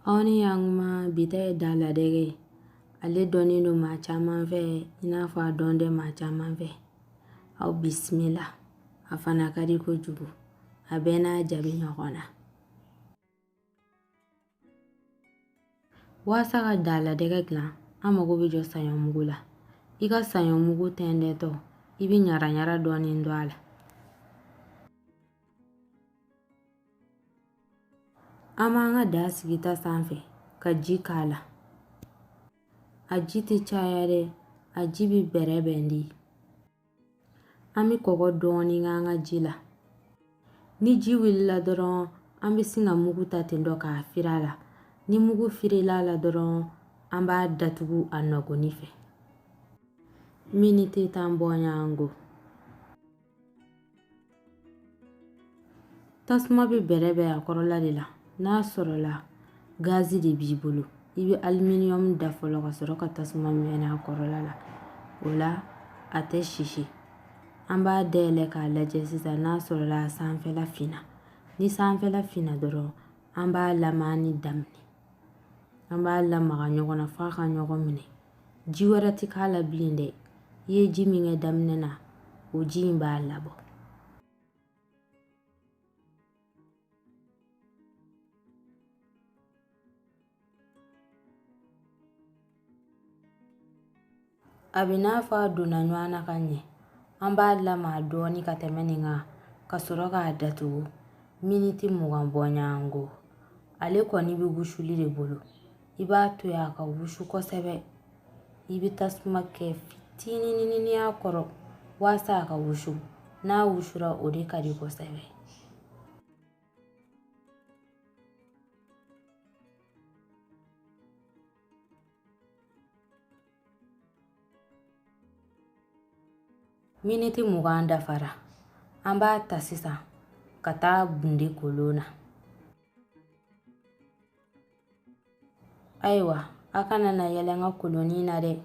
Auni yang ma bita dala dege. Ale doni no ma caman fɛ ina fɔ a dɔn de ma caman fɛ. Aw bismillah. A fana ka di kojugu. A bɛɛ n'a jabi ɲɔgɔn na. Waasa ka dala dege dilan, an mago bɛ jɔ saɲɔmugu la. I ka saɲɔmugu tɛndɛtɔ, I bɛ ɲara ɲara dɔɔni don a la. An b'an ka da sigi ta sanfɛ ka ji k'a la. A ji tɛ caya dɛ, a ji bɛ bɛrɛbɛn de. An bɛ kɔgɔ dɔɔni k'an ka ji la. Ni ji wulila dɔrɔn, an bɛ sin ka mugu ta ten dɔ k'a firi a la. Ni mugu firila la dɔrɔn, an b'a datugu a nɔgɔni fɛ. Miniti 10 bɔɲɔgɔnko. Tasuma bɛ bɛrɛbɛn a kɔrɔla de la. N'a sɔrɔla gazi de b'i bolo, I bɛ aluminium da fɔlɔ ka sɔrɔ ka tasuma mɛnɛ a kɔrɔla la. O la, a tɛ sisi. An b'a dayɛlɛ k'a lajɛ sisan n'a sɔrɔla a sanfɛla finna. Ni sanfɛla finna dɔrɔn, an b'a lamani daminɛ. An b'a lamaga ɲɔgɔn na f'a ka ɲɔgɔn minɛ. Ji wɛrɛ tɛ k'a la bilen dɛ. I ye ji min kɛ daminɛ na, o ji in b'a labɔ. A bɛ n'a fɔ a donna ɲɔgɔn na ka ɲɛ. An b'a lamaga dɔɔni ka tɛmɛ nin kan, ka sɔrɔ k'a datugu miniti 20 bɔɲɔgɔnko. Ale kɔni bɛ wusuli de bolo. I b'a to yen a ka wusu kosɛbɛ. I bɛ tasuma kɛ fitinin a kɔrɔ waasa a ka wusu. N'a wusura o de ka di kosɛbɛ. Miniti 20 dafara. An b'a ta sisan ka taa bunde kolon na. Ayiwa, a kana na yɛlɛ n ka koloni na dɛ.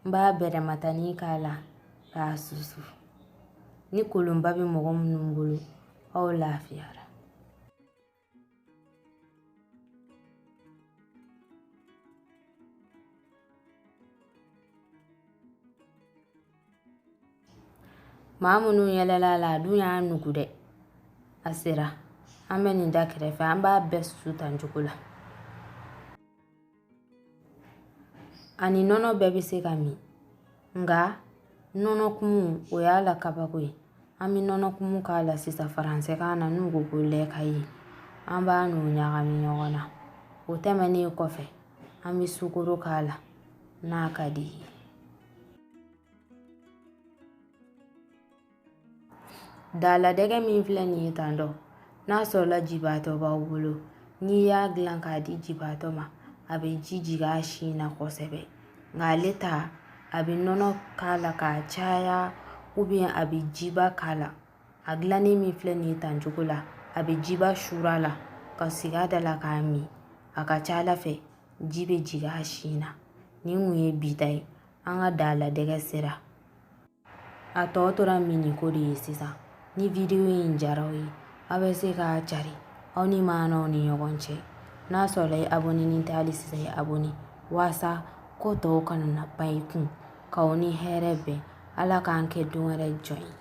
N b'a bɛrɛmatani k'a la k'a susu. Ni kolonba bɛ mɔgɔ minnu bolo, aw lafiyara. Maa minnu yɛlɛla la, a dun y'a nugu dɛ. A sera. An bɛ nin da kɛrɛfɛ, an b'a bɛɛ susu tan cogo la. Ani nɔnɔ bɛɛ bɛ se ka min. Nga nɔnɔ kumu o y'a la kabako ye. An bɛ nɔnɔ kumu k'a la sisan faransɛkan na n'u ko ko lait caillé. An b'a n'o ɲagami ɲɔgɔn na. O tɛmɛnen kɔfɛ, an bɛ sukaro k'a la n'a ka di ye. Dala dɛgɛ min filɛ nin ye tan dɔ, n'a sɔrɔla jibatɔ b'aw bolo, n'i y'a dilan k'a di jibatɔ ma, a bɛ ji jigin a sin na kosɛbɛ. Nka ale ta, a bɛ nɔnɔ k'a la k'a caya ou bien a bɛ jiba k'a la. A dilannen min filɛ nin ye tan cogo la, a bɛ jiba sur'a la ka sigi a da la k'a min. A ka ca Ala fɛ, ji bɛ jigin a sin na. Nin kun ye bi ta ye. An ka dala dɛgɛ sera. A tɔ tora miniko de ye sisan. Ni video in diyara aw ye, aw bɛ se k'a cari aw ni maanaw ni ɲɔgɔn cɛ. N'a sɔrɔla i abonenen tɛ hali sisan i abonné waasa ko tɔw kana na pan i kun. K'aw ni hɛrɛ bɛn. Ala k'an kɛ don wɛrɛ jɔn ye.